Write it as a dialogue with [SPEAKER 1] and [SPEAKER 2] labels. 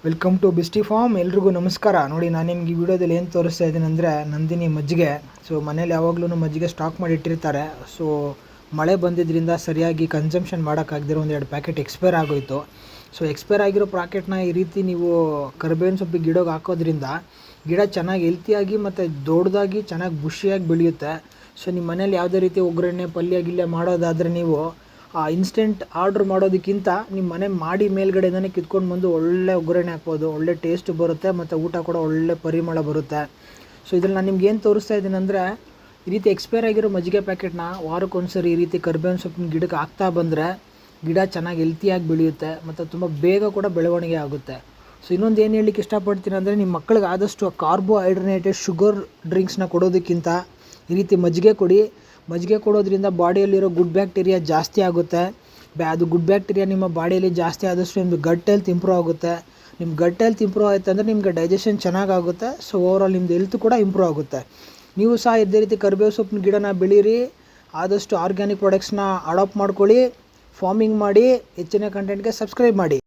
[SPEAKER 1] Welcome to ಬಿಸ್ಟಿ form. ಎಲ್ರಿಗೂ ನಮಸ್ಕಾರ. ನೋಡಿ, ನಾನು ನಿಮ್ಗೆ ಈ ವಿಡಿಯೋದಲ್ಲಿ ಏನು ತೋರಿಸ್ತಾ ಇದ್ದೀನಿ ಅಂದರೆ ನಂದಿನಿ ಮಜ್ಜಿಗೆ. ಸೊ ಮನೇಲಿ ಯಾವಾಗಲೂ ಮಜ್ಜಿಗೆ ಸ್ಟಾಕ್ ಮಾಡಿ ಇಟ್ಟಿರ್ತಾರೆ. ಸೊ ಮಳೆ ಬಂದಿದ್ದರಿಂದ ಸರಿಯಾಗಿ ಕನ್ಸಂಪ್ಷನ್ ಮಾಡೋಕ್ಕಾಗದಿರೋ ಒಂದೆರಡು ಪ್ಯಾಕೆಟ್ ಎಕ್ಸ್ಪೈರ್ ಆಗೋಯಿತು. ಸೊ ಎಕ್ಸ್ಪೈರ್ ಆಗಿರೋ ಪ್ಯಾಕೆಟ್ನ ಈ ರೀತಿ ನೀವು ಕರಿಬೇವಿನ ಸೊಪ್ಪಿಗೆ ಗಿಡಕ್ಕೆ ಹಾಕೋದ್ರಿಂದ ಗಿಡ ಚೆನ್ನಾಗಿ ಹೆಲ್ತಿಯಾಗಿ ಮತ್ತು ದೊಡ್ಡದಾಗಿ ಚೆನ್ನಾಗಿ ಬುಷಿಯಾಗಿ ಬೆಳೆಯುತ್ತೆ. ಸೊ ನಿಮ್ಮ ಮನೇಲಿ ಯಾವುದೇ ರೀತಿ ಒಗ್ಗರಣೆ ಪಲ್ಯ ಗಿಲ್ಯ ಮಾಡೋದಾದರೆ ನೀವು ಇನ್ಸ್ಟೆಂಟ್ ಆರ್ಡ್ರ್ ಮಾಡೋದಕ್ಕಿಂತ ನಿಮ್ಮ ಮನೆ ಮಾಡಿ ಮೇಲ್ಗಡೆನೇ ಕಿತ್ಕೊಂಡು ಬಂದು ಒಳ್ಳೆ ಒಗ್ಗರಣೆ ಹಾಕ್ಬೋದು. ಒಳ್ಳೆ ಟೇಸ್ಟ್ ಬರುತ್ತೆ ಮತ್ತು ಊಟ ಕೂಡ ಒಳ್ಳೆ ಪರಿಮಳ ಬರುತ್ತೆ. ಸೊ ಇದ್ರಲ್ಲಿ ನಾನು ನಿಮ್ಗೆ ಏನು ತೋರಿಸ್ತಾ ಇದ್ದೀನಿ ಅಂದರೆ, ಈ ರೀತಿ ಎಕ್ಸ್ಪೈರ್ ಆಗಿರೋ ಮಜ್ಜಿಗೆ ಪ್ಯಾಕೆಟ್ನ ವಾರಕ್ಕೊಂದ್ಸರಿ ಈ ರೀತಿ ಕರಿಬೇವಿನ ಸೊಪ್ಪಿನ ಗಿಡಕ್ಕೆ ಹಾಕ್ತಾ ಬಂದರೆ ಗಿಡ ಚೆನ್ನಾಗಿ ಹೆಲ್ತಿಯಾಗಿ ಬೆಳೆಯುತ್ತೆ ಮತ್ತು ತುಂಬ ಬೇಗ ಕೂಡ ಬೆಳವಣಿಗೆ ಆಗುತ್ತೆ. ಸೊ ಇನ್ನೊಂದು ಏನು ಹೇಳಲಿಕ್ಕೆ ಇಷ್ಟಪಡ್ತೀನಿ ಅಂದರೆ, ನಿಮ್ಮ ಮಕ್ಕಳಿಗೆ ಆದಷ್ಟು ಕಾರ್ಬೋಹೈಡ್ರೇಟೆಡ್ ಶುಗರ್ ಡ್ರಿಂಕ್ಸ್ನ ಕೊಡೋದಕ್ಕಿಂತ ಈ ರೀತಿ ಮಜ್ಜಿಗೆ ಕೊಡಿ. ಮಜ್ಜಿಗೆ ಕೊಡೋದ್ರಿಂದ ಬಾಡಿಯಲ್ಲಿರೋ ಗುಡ್ ಬ್ಯಾಕ್ಟೀರಿಯಾ ಜಾಸ್ತಿ ಆಗುತ್ತೆ. ಅದು ಗುಡ್ ಬ್ಯಾಕ್ಟೀರಿಯಾ ನಿಮ್ಮ ಬಾಡಿಯಲ್ಲಿ ಜಾಸ್ತಿ ಆದಷ್ಟು ನಿಮ್ಮದು ಗಟ್ ಹೆಲ್ತ್ ಇಂಪ್ರೂವ್ ಆಗುತ್ತೆ. ನಿಮ್ಮ ಗಟ್ ಹೆಲ್ತ್ ಇಂಪ್ರೂವ್ ಆಯಿತು ಅಂದರೆ ನಿಮಗೆ ಡೈಜೆಷನ್ ಚೆನ್ನಾಗಾಗುತ್ತೆ. ಸೊ ಓವರಾಲ್ ನಿಮ್ಮದು ಹೆಲ್ತ್ ಕೂಡ ಇಂಪ್ರೂವ್ ಆಗುತ್ತೆ. ನೀವು ಸಹ ಇದೇ ರೀತಿ ಕರಿಬೇವು ಸೊಪ್ಪಿನ ಗಿಡನ ಬೆಳೀರಿ. ಆದಷ್ಟು ಆರ್ಗ್ಯಾನಿಕ್ ಪ್ರಾಡಕ್ಟ್ಸ್ನ ಅಡಾಪ್ಟ್ ಮಾಡ್ಕೊಳ್ಳಿ, ಫಾರ್ಮಿಂಗ್ ಮಾಡಿ. ಹೆಚ್ಚಿನ ಕಂಟೆಂಟ್ಗೆ ಸಬ್ಸ್ಕ್ರೈಬ್ ಮಾಡಿ.